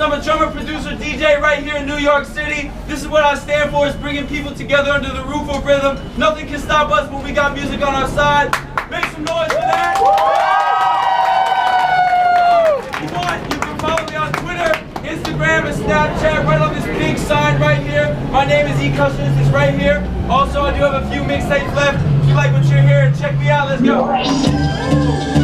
I'm a drummer, producer, DJ right here in New York City. This is what I stand for, is bringing people together under the roof of rhythm. Nothing can stop us when we got music on our side. Make some noise for that. If you want, you can follow me on Twitter, Instagram, and Snapchat right on this pink sign right here. My name is E-Customers, it's right here. Also, I do have a few mixtapes left. If you like what you're hearing, check me out, let's go.